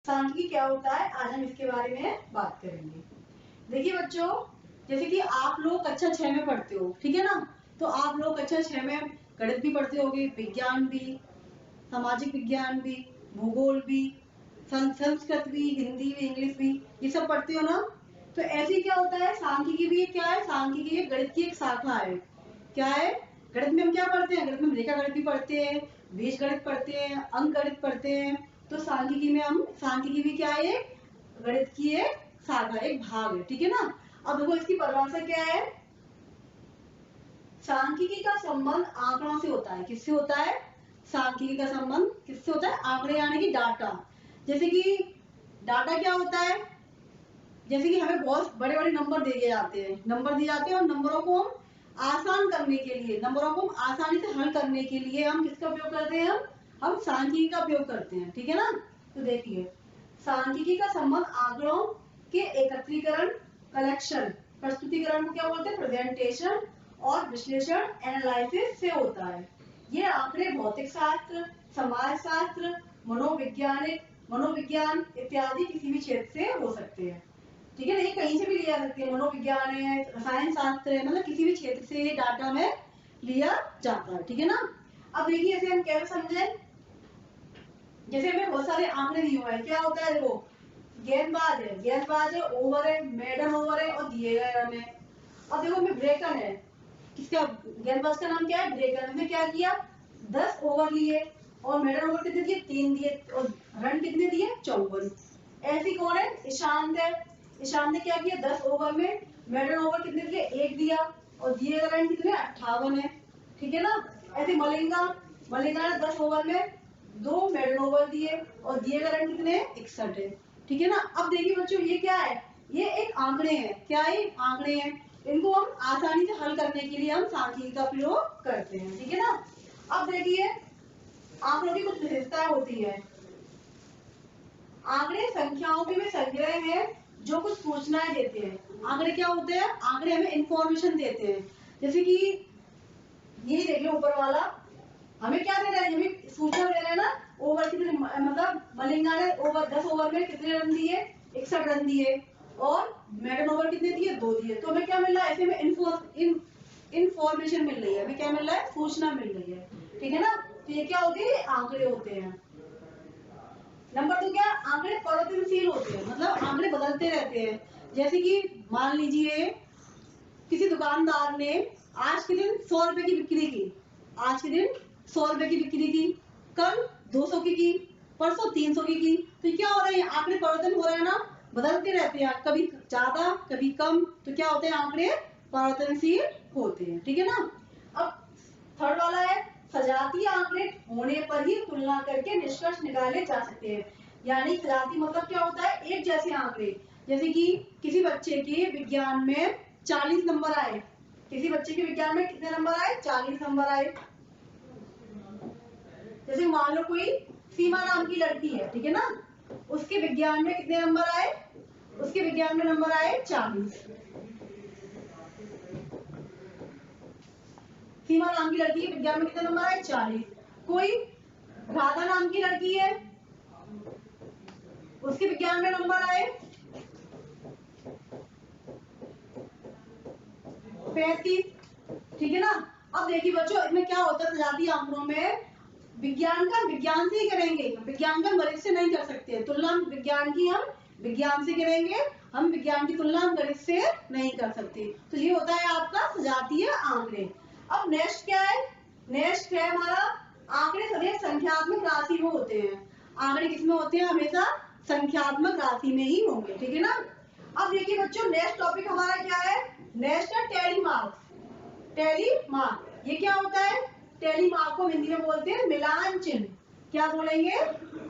सांख्यिकी क्या होता है, आज हम इसके बारे में बात करेंगे। देखिए बच्चों, जैसे कि आप लोग कक्षा 6 में पढ़ते हो, ठीक है ना। तो आप लोग कक्षा 6 में गणित भी पढ़ते होगे, विज्ञान भी, सामाजिक विज्ञान भी, भूगोल भी, संस्कृत भी, हिंदी भी, इंग्लिश भी, ये सब पढ़ते हो ना। तो ऐसे क्या होता है, सांख्यिकी भी क्या है, सांख्यिकी गणित की एक शाखा है। क्या है, गणित में हम क्या पढ़ते हैं, गणित में रेखा गणित भी पढ़ते हैं, बीज गणित पढ़ते हैं, अंक गणित पढ़ते हैं। तो सांख्यिकी में हम, सांख्यिकी भी क्या है, गणित की एक शाखा, एक भाग है, ठीक है ना। अब देखो इसकी परिभाषा क्या है। सांख्यिकी का संबंध आंकड़ों से होता है। किससे होता है, सांख्यिकी का संबंध किससे होता है, आंकड़े यानी कि डाटा। जैसे कि डाटा क्या होता है, जैसे कि हमें बहुत बड़े बड़े नंबर दिए जाते हैं, नंबर दिए जाते हैं, और नंबरों को हम आसान करने के लिए, नंबरों को आसानी से हल करने के लिए हम किसका उपयोग करते हैं, हम सांख्यिकी का उपयोग करते हैं, ठीक है ना। तो देखिए, सांख्यिकी का संबंध आंकड़ों के एकत्रीकरण, कलेक्शन, प्रस्तुतिकरण को क्या बोलते हैं, प्रेजेंटेशन, और विश्लेषण, एनालिसिस से होता है। ये आंकड़े भौतिक शास्त्र, समाज शास्त्र, मनोविज्ञान इत्यादि किसी भी क्षेत्र से हो सकते हैं, ठीक है ना। ये कहीं से भी लिया सकते हैं, मनोविज्ञान है, रसायन शास्त्र है, मतलब किसी भी क्षेत्र से ये डाटा में लिया जाता है, ठीक है ना। अब देखिए इसे हम कैसे समझे, जैसे हमें बहुत सारे आंकड़े दिए हुए हैं, क्या होता है, देखो गेंदबाज है, ओवर है, मेडन ओवर है, और दिए गए रन है। अब देखो हमें ब्रेकन है, किसका, गेंदबाज का नाम क्या है, ब्रेकन। हमने क्या किया, 10 ओवर लिए, और मेडन ओवर कितने दिए, 3 दिए, और रन कितने दिए, 54। ऐसी कौन है, ईशांत है। ईशांत ने क्या किया, 10 ओवर में मेडन ओवर कितने दिए, 1 दिया, और दिए गए रन कितने, 58 है, ठीक है ना। ऐसे मलिंगा ने 10 ओवर में 2 मेडन ओवर दिए, और दिए गए रन कितने, 61 है, ठीक है ना। अब देखिए बच्चों, ये क्या है, ये एक आंकड़े हैं, क्या है, आंकड़े हैं। इनको हम आसानी से हल करने के लिए हम सांख्यिकी का प्रयोग करते हैं, ठीक है ना। अब देखिए, आंकड़ों की कुछ विशेषताएं होती है। आंकड़े संख्याओं के वे संग्रह हैं जो कुछ सूचनाएं देते हैं। आंकड़े क्या होते हैं, आंकड़े हमें इंफॉर्मेशन देते हैं। जैसे कि ये देख लो, ऊपर वाला हमें क्या दे रहा है, हमें सूचना दे रहा है ना, ओवर कितने, मतलब मलिंगा ने ओवर 10 ओवर में कितने रन दिए, 61 रन दिए, और मेडन ओवर कितने दिए, 2 दिए। तो हमें क्या मिल रहा है, ऐसे में इंफॉर्मेशन मिल रही है, हमें क्या मिल रहा है, सूचना मिल रही है, ठीक है ना। तो ये क्या होते हैं, आंकड़े होते हैं। नंबर 2 क्या, आंकड़े परिवर्तनशील होते हैं, मतलब आंकड़े बदलते रहते हैं। जैसे कि मान लीजिए किसी दुकानदार ने आज के दिन 100 रुपए की बिक्री की, आज के दिन 100 रुपए की बिक्री की, कल 200 की, परसों 300 की। तो क्या हो रहा है, आंकड़े परिवर्तन हो रहा है ना, बदलते रहते हैं, कभी ज्यादा कभी कम। तो क्या होते हैं, आंकड़े परिवर्तनशील होते हैं, ठीक है ना। अब थर्ड वाला है, सजातीय आंकड़े होने पर ही तुलना करके निष्कर्ष निकाले जा सकते हैं। यानी सजातीय मतलब क्या होता है, एक जैसे आंकड़े। जैसे कि किसी बच्चे के विज्ञान में 40 नंबर आए, किसी बच्चे के विज्ञान में कितने नंबर आए, 40 नंबर आए। जैसे मान लो कोई सीमा नाम की लड़की है, ठीक है ना, उसके विज्ञान में कितने नंबर आए, उसके विज्ञान में नंबर आए 40। सीमा नाम की लड़की के विज्ञान में कितने नंबर आए, 40। कोई राधा नाम की लड़की है, उसके विज्ञान में नंबर आए 35, ठीक है ना। अब देखिए बच्चों, इसमें क्या होता है, सजातीय आंकड़ों में विज्ञान का विज्ञान से ही करेंगे, विज्ञान का गणित से नहीं कर सकते। तुलना विज्ञान की हम विज्ञान से करेंगे, हम विज्ञान की तुलना हम गणित से नहीं कर सकते। तो ये होता है आपका सजातीय आंकड़े। अब नेक्स्ट क्या है, नेक्स्ट है हमारा, आंकड़े सदैव संख्यात्मक राशि में होते हैं। आंकड़े किसमें होते हैं, हमेशा संख्यात्मक राशि में ही होंगे, ठीक है ना। अब देखिए बच्चों, नेक्स्ट टॉपिक हमारा क्या है, नेक्स्ट है टैली मार्क्स। टैली मार्क, ये क्या होता है, टैली मार्क को हिंदी में बोलते हैं मिलान चिन्ह। क्या बोलेंगे,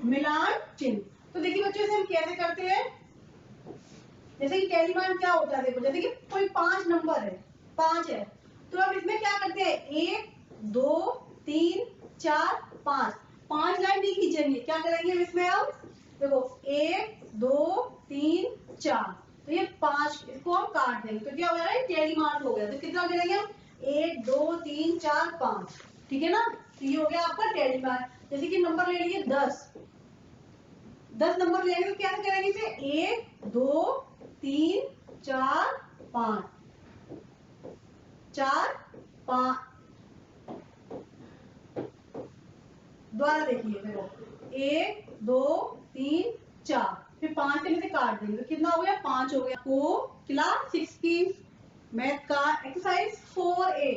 मिलान चिन्ह। तो देखिए बच्चों, इसे हम कैसे करते हैं, जैसे कि टैली मार्क क्या होता है, देखो जैसे कि कोई 5 नंबर है, 5 है, तो अब इसमें क्या करते हैं, 1 2 3 4 5, 5 लाइन नहीं खींचेंगे, क्या करेंगे इसमें हम, देखो 1 2 3 4, तो ये 5, इसको हम काट देंगे, तो क्या हो गया, टैली मार्क हो गया। तो कितना करेंगे हम, 1 2 3 4 5, ठीक है ना। तो ये हो गया आपका टैली मार्क। जैसे कि नंबर ले लिए 10, 10 नंबर लेंगे तो क्या करेंगे इसे? 1 2 3 4 5, 4 5। दोबारा देखिए, देखो 1 2 3 4, फिर 5 के में से काट देंगे तो कितना हो गया? 5 हो गया। को क्लास 6 की मैथ का एक्सरसाइज 4A,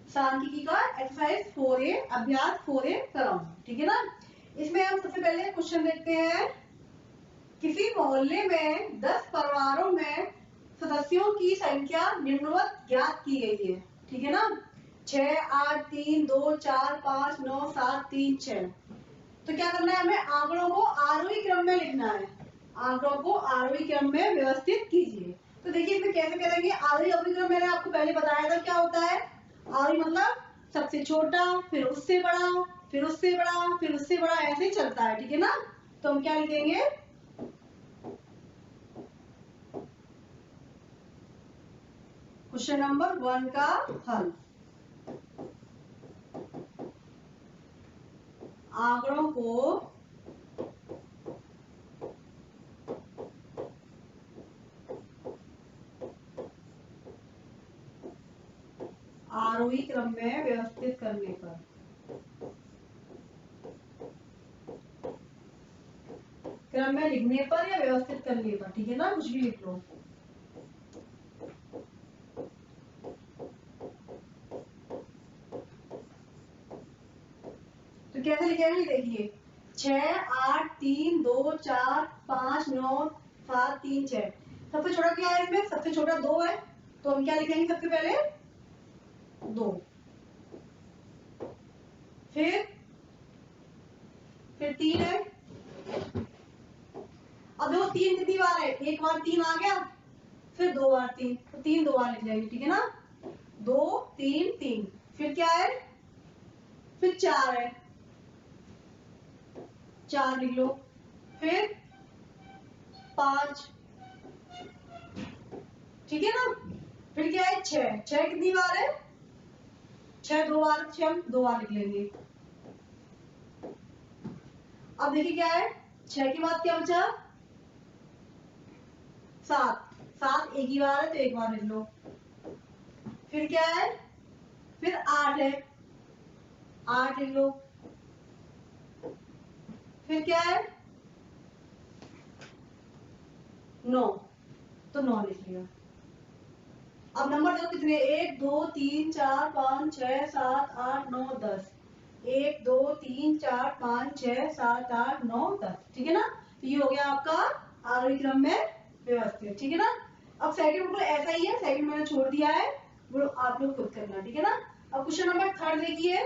सांख्यिकी का एक्सरसाइज 4A, अभ्यास 4A कराऊं, ठीक है ना। इसमें हम सबसे पहले क्वेश्चन देखते हैं। किसी मोहल्ले में 10 परिवारों में सदस्यों की संख्या निम्नवत ज्ञात की गई है, ठीक है ना। 6 8 3 2 4 5 9 7 3 6। तो क्या करना है हमें? आंकड़ों को आरोही क्रम में लिखना है। आंकड़ों को आरोही क्रम में व्यवस्थित कीजिए। तो देखिए इसमें कैसे करेंगे? आरोही अवरोही क्रम मैंने आपको पहले बताया था क्या होता है। आरोही मतलब सबसे छोटा, फिर उससे बड़ा, फिर उससे बड़ा, फिर उससे बड़ा, ऐसे चलता है, ठीक है ना। तो हम क्या लिखेंगे? क्वेश्चन नंबर 1 का हल। आंकड़ों को आरोही क्रम में व्यवस्थित करने पर, क्रम में लिखने पर या व्यवस्थित करने पर, ठीक है ना, कुछ भी लिख लो। तो कैसे लिखेंगे? देखिए 6 8 3 2 4 5 9 7 3 6। सबसे छोटा क्या है इसमें? सबसे छोटा 2 है, तो हम क्या लिखेंगे? सबसे पहले 2, फिर 3 है। अब देखो 3 कितनी बार है? एक बार 3 आ गया, फिर 2 बार 3, तो 3 2 बार लिख जाएंगे, ठीक है ना। 2 3 3, फिर क्या है? फिर 4 है, 4 लिख लो, फिर 5, ठीक है ना। फिर क्या है? 6, 6 कितनी बार है? 6 2 बार, 6 हम 2 बार लिख लेंगे। अब देखिए क्या है? 6 के बाद क्या बचा? 7, 7 एक ही बार है तो एक बार लिख लो। फिर क्या है? फिर 8 है, 8 लिख लो। फिर क्या है? 9, तो 9 लिख लिया। अब नंबर देखो कितने? 1 2 3 4 5 6 7 8 9 10। 1 2 3 4 5 6 7 8 9 10, ठीक है ना। तो ये हो गया आपका आरोही क्रम में व्यवस्थित, ठीक है ना। अब सेकंड बिल्कुल ऐसा ही है, सेकंड मैंने छोड़ दिया है, वो आप लोग खुद करना, ठीक है ना। अब क्वेश्चन नंबर 3 देखिए।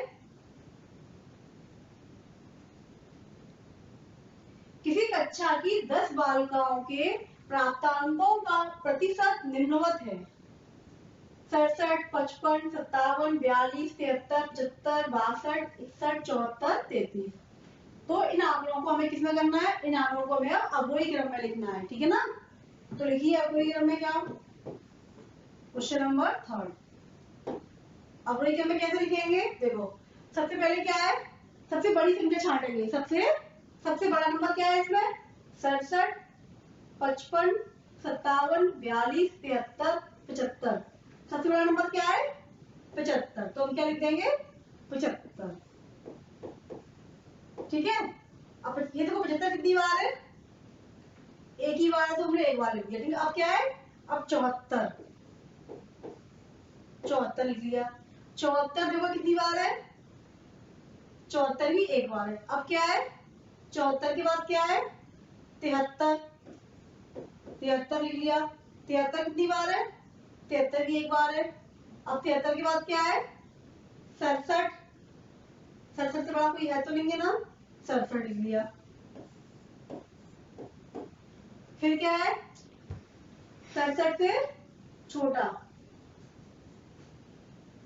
किसी कक्षा की 10 बालिकाओं के प्राप्तांकों का प्रतिशत निम्नवत है: 67 55 57 42 73 75 62 61 74 33। तो इन आंकड़ों को हमें किसमें करना है? इन आंकड़ों को हमें अवरोही क्रम में लिखना है, ठीक है ना। तो लिखिए अवरोही क्रम में क्या? क्वेश्चन नंबर 3 अवरोही क्रम में कैसे लिखेंगे? देखो सबसे पहले क्या है? सबसे बड़ी संख्या छांटेंगे। सबसे बड़ा नंबर क्या है इसमें? 67 55 57 42 73 75। सबसे बड़ा नंबर क्या है? 75, तो हम क्या लिख देंगे? 75, ठीक है। अब ये देखो 75 कितनी बार है? एक ही बार है तो हमने एक बार लिख दिया, ठीक है। अब क्या है? अब 74, 74 लिख लिया। 74 देखो कितनी बार है? 74 भी एक बार है। अब क्या है? 74 के बाद क्या है? 73, 73 लिख लिया। 73 कितनी बार है? 73 भी एक बार है। अब 73 के बाद क्या है? 67, 67 से बड़ा कोई है तो लेंगे ना, 67 लिख लिया। फिर क्या है? 67 से छोटा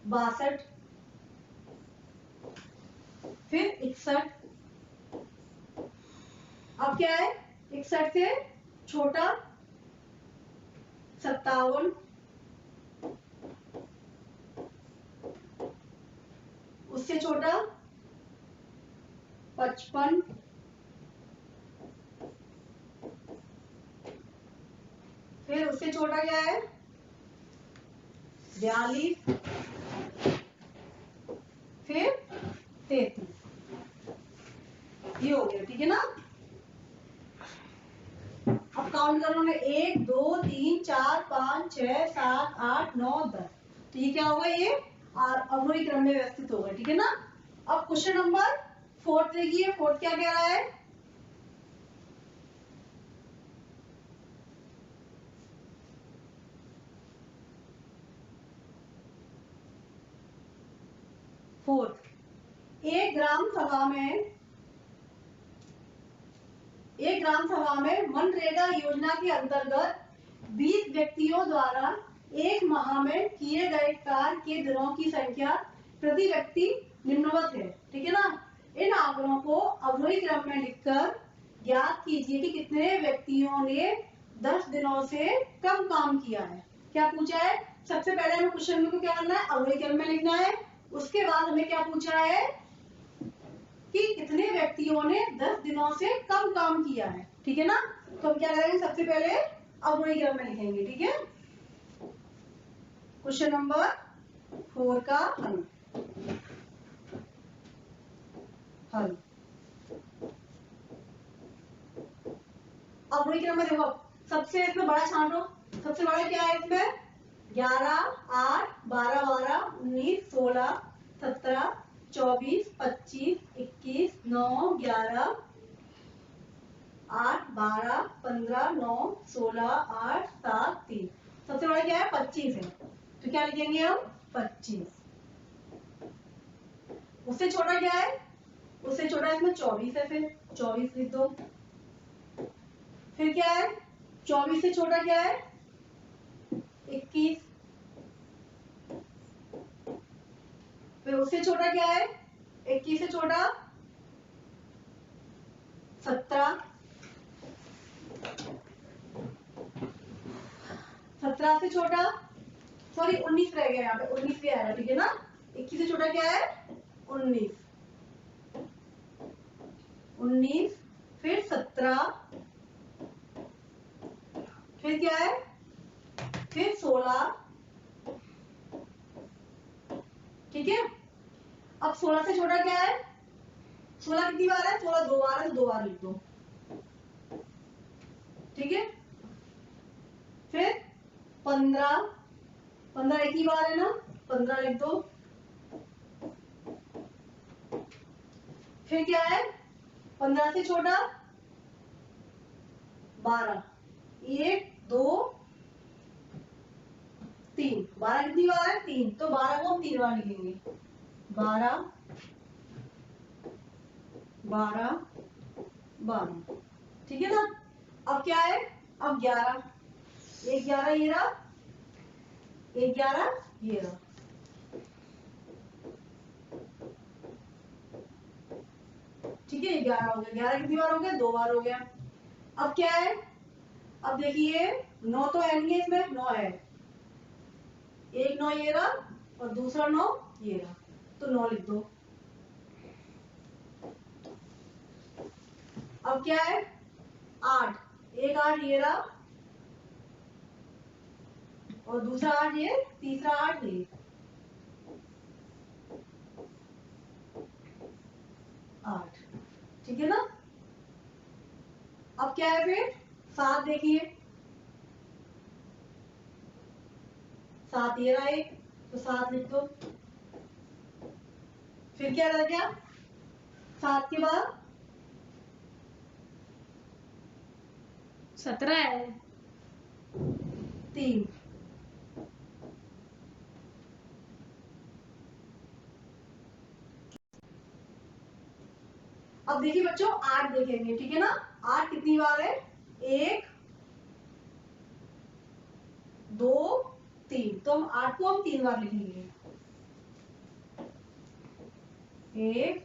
62, फिर 61। अब क्या है? 61 से छोटा 57, उससे छोटा 55, फिर उससे छोटा क्या है 42, फिर 33, ये हो गया, ठीक है ना। अब काउंट कर लो ना, 1 2 3 4 5 6 7 8 9 10, तो ये क्या होगा, ये अवरोही क्रम में व्यवस्थित होगा, ठीक है ना। अब क्वेश्चन नंबर 4 देखिए, 4 क्या कह रहा है, फोर्थ, एक ग्राम सभा में मनरेगा योजना के अंतर्गत 20 व्यक्तियों द्वारा एक माह में किए गए कार्य के दिनों की संख्या प्रति व्यक्ति निम्नवत है, ठीक है ना। इन आंकड़ों को अवरोही क्रम में लिखकर ज्ञात कीजिए कि कितने व्यक्तियों ने 10 दिनों से कम काम किया है। क्या पूछा है, सबसे पहले हमें क्वेश्चन को क्या करना है, अवरोही क्रम में लिखना है। उसके बाद हमें क्या पूछा है कि कितने व्यक्तियों ने 10 दिनों से कम काम किया है, ठीक है ना। तो हम क्या करेंगे, सबसे पहले अवरोही क्रम में लिखेंगे, ठीक है। क्वेश्चन नंबर 4 का हल अवरोही क्रम में देखो, सबसे इसमें बड़ा छांटो, सबसे बड़ा क्या है इसमें 11 8 12 12 19 16 17 24 25 21 9 11 8 12 15 9 16 8 7 3, सबसे बड़ा क्या है 25 है, तो क्या लिखेंगे हम 25। उससे छोटा क्या है, उससे छोटा इसमें 24 है, फिर 24 लिख दो। फिर क्या है 24 से छोटा क्या है 21, फिर उससे छोटा क्या है 21 से छोटा 17, 17 से छोटा सॉरी 19 रह गया, यहाँ पे 19 भी आएगा, ठीक है ना। 21 से छोटा क्या है 19, 19 फिर 17, फिर क्या है फिर 16, ठीक है। अब 16 से छोटा क्या है, 16 कितनी बार है, 16 दो बार है, तो 2 बार लिख दो, ठीक है। फिर 15, 15 एक ही बार है ना, 15 लिख दो। फिर क्या है 15 से छोटा 12, 1 2 3, 12 कितनी बार है 3, तो 12 को हम 3 बार लिखेंगे, 12 12 12, ठीक है ना। अब क्या है, अब 11, 1 11 ये रहा, 1 11 ये रहा, ठीक है। 11 हो गया, 11 कितनी बार हो गया 2 बार हो गया। अब क्या है, अब देखिए 9 तो है नहीं है इसमें, 9 है, एक 9 ये रहा और दूसरा 9 ये रहा, तो 9 लिख दो। अब क्या है 8, एक 8 ये रहा और दूसरा 8 ये, तीसरा 8 ये, 8, ठीक है ना। अब क्या है फिर 7, देखिए 7 ये रहा एक, तो 7 लिख दो। फिर क्या रह गया 7 के बाद 17 है, 3, अब देखिए बच्चों 8 देखेंगे, ठीक है ना। 8 कितनी बार है 1 2 3, तो हम 8 को हम 3 बार लिखेंगे, 1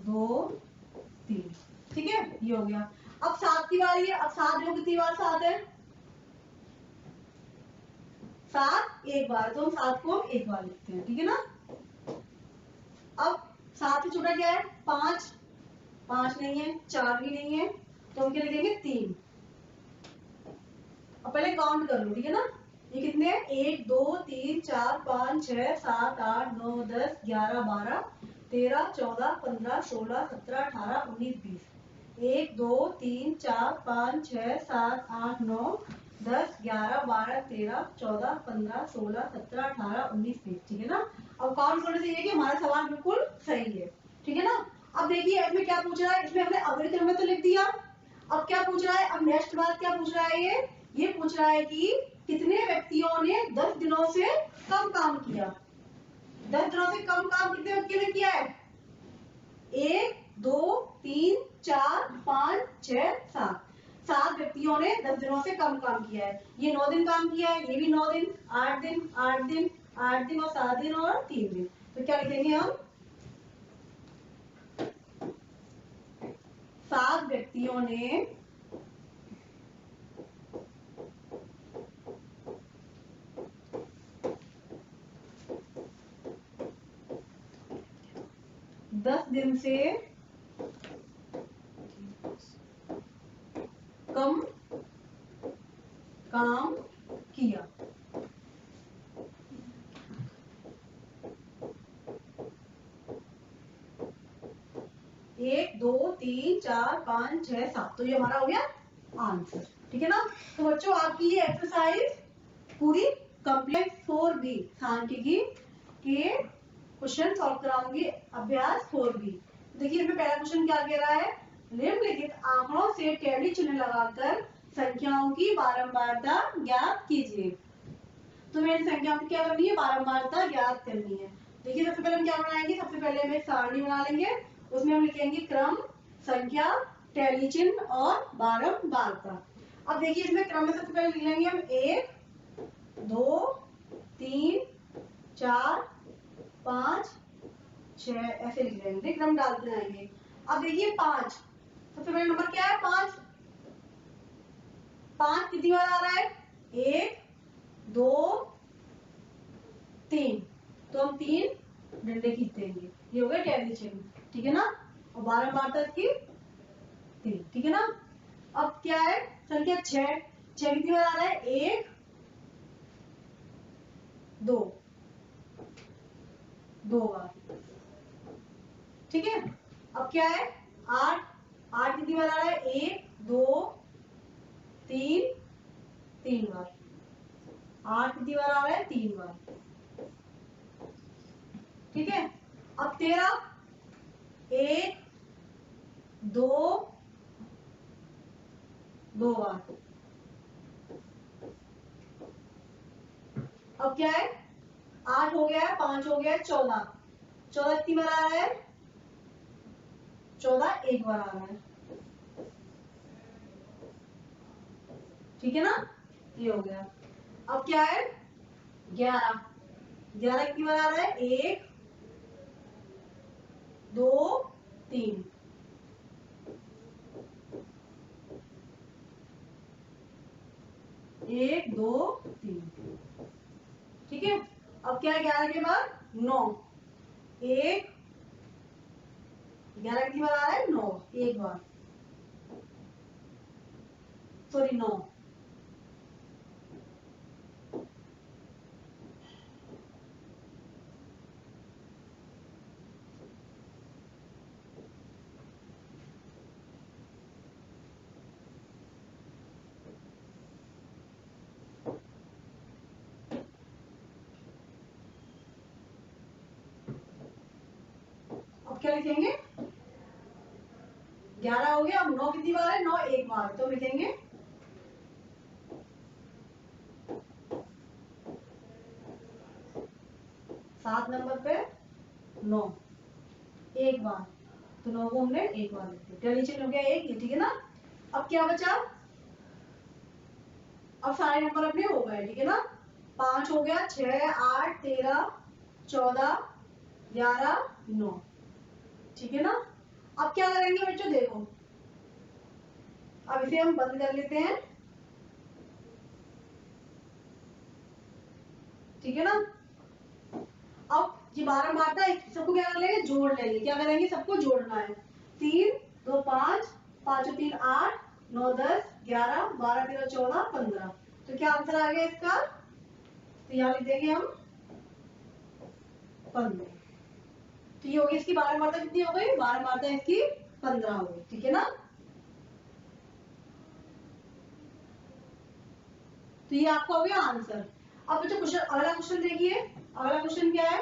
2 3, ठीक है, ये हो गया। अब 7 की बारी है, अब 7 देखो कितनी बार 7 है, 7 एक बार, तो हम 7 को हम 1 बार लिखते हैं, ठीक है ना। अब 7 से छोटा क्या है 5, 5 नहीं है, 4 भी नहीं है, तो हम क्या लिखेंगे 3। अब अब पहले काउंट कर लो, ठीक है ना। ये कितने हैं? 1 2 3 4 5 6 7 8 9 10 11 12 13 14 15 16 17 18 19 20। 1 2 3 4 5 6 7 8 9 10 11 12 13 14 15 16 17 18 19 20, ठीक है ना। अब काउंट करने से ये कि हमारा सवाल बिल्कुल सही है, ठीक है ना। अब देखिए इसमें क्या पूछ रहा है, इसमें हमने अगले क्रम में तो लिख दिया। अब क्या पूछ रहा है, अब नेक्स्ट बात क्या पूछ रहा है, ये पूछ रहा है कि कितने व्यक्तियों ने 10 दिनों से कम काम किया। 10 दिनों से कम काम कितने व्यक्तियों ने किया है? 1 2 3 4 5 6 7। 7 व्यक्तियों ने 10 दिनों से कम काम किया है। ये 9 दिन काम किया है, ये भी 9 दिन, 8 दिन 8 दिन 8 दिन और 7 दिन और 3 दिन। तो क्या लिखेंगे हम? 7 व्यक्तियों ने 10 दिन से कम काम किया। एक 2 3 4 5 6 7, तो ये हमारा हो गया आंसर, ठीक है ना। तो बच्चों आपकी ये एक्सरसाइज पूरी कंप्लीट 4B सांख्यिकी के क्वेश्चन सॉल्व कराऊंगी, अभ्यास 4B। देखिए इसमें पहला क्वेश्चन क्या कह रहा है, निम्नलिखित आंकड़ों से टेढ़ी चिन्ह लगाकर संख्याओं की बारंबारता ज्ञात कीजिए। तो मेरी संख्याओं की क्या करनी है? बारंबारता ज्ञात करनी है। देखिए सबसे पहले हम क्या बनाएंगे, सबसे पहले हम एक सारणी बना लेंगे, उसमें हम लिखेंगे क्रम, संख्या, टेढ़ी चिन्ह और बारंबारता। अब देखिए इसमें क्रम में सबसे पहले लिख लेंगे हम 1 2 3 4 5 6, ऐसे लिख लेंगे, क्रम डालते जाएंगे। अब देखिए 5, सबसे पहले नंबर क्या है? 5। 5 कितनी बार आ रहा है? 1 2 3, तो हम 3 डंडे खींच देंगे, ये हो गया टेढ़ी चिन्ह, ठीक है ना। और बारंबारता की 3, ठीक है ना। अब क्या है? संख्या 6, 6 कितनी बार आ रहा है? 1 2, 2 बार, ठीक है। अब क्या है? 8, 8 कितनी बार आ रहा है? 1 2 3, 3 बार। 8 कितनी बार आ रहा है? 3 बार, ठीक है। अब 13, 1 2 2 बार। अब क्या है? 8 हो गया है, 5 हो गया है, 14, 14 कितनी बार आ रहा है? 14 एक बार आ रहा है, ठीक है ना। ये हो गया। अब क्या है? 11, 11 कितनी बार आ रहा है? 1 2 3, 1 2 3, ठीक है। अब क्या है? 11 के बाद 9, 1 11 कितनी बार आ रहा है? 9 एक बार, सॉरी 9। अब क्या लिखेंगे? 11 हो गया। अब 9 कितनी बार है? 9 एक बार, तो लिखेंगे 7 नंबर पे 9 एक बार, तो 9 को हमने एक बार लिख दिया, टेढ़ी चिन्ह हो गया 1, ये ठीक है ना। अब क्या बचा? अब सारे नंबर अपने हो गए, ठीक है ना। 5 हो गया, 6 8 13 14 11 9, ठीक है ना। अब क्या करेंगे बच्चों? देखो अब इसे हम बंद कर लेते हैं, ठीक है ना। अब ये बारंबारता सबको क्या कर लेंगे? जोड़ लेंगे। क्या करेंगे? सबको जोड़ना है। 3 2 5, 5 3 8 9 10 11 12 13 14 15, तो क्या आंसर आ गया इसका? तो यहाँ लिख देंगे हम 15। तो ये होगी इसकी 12 मात्रा कितनी हो गई? 12 मात्रा इसकी 15 हो गई, ठीक है ना। तो ये आपका हो गया आंसर। अब बच्चों क्वेश्चन, अगला क्वेश्चन देखिए। अगला क्वेश्चन क्या है?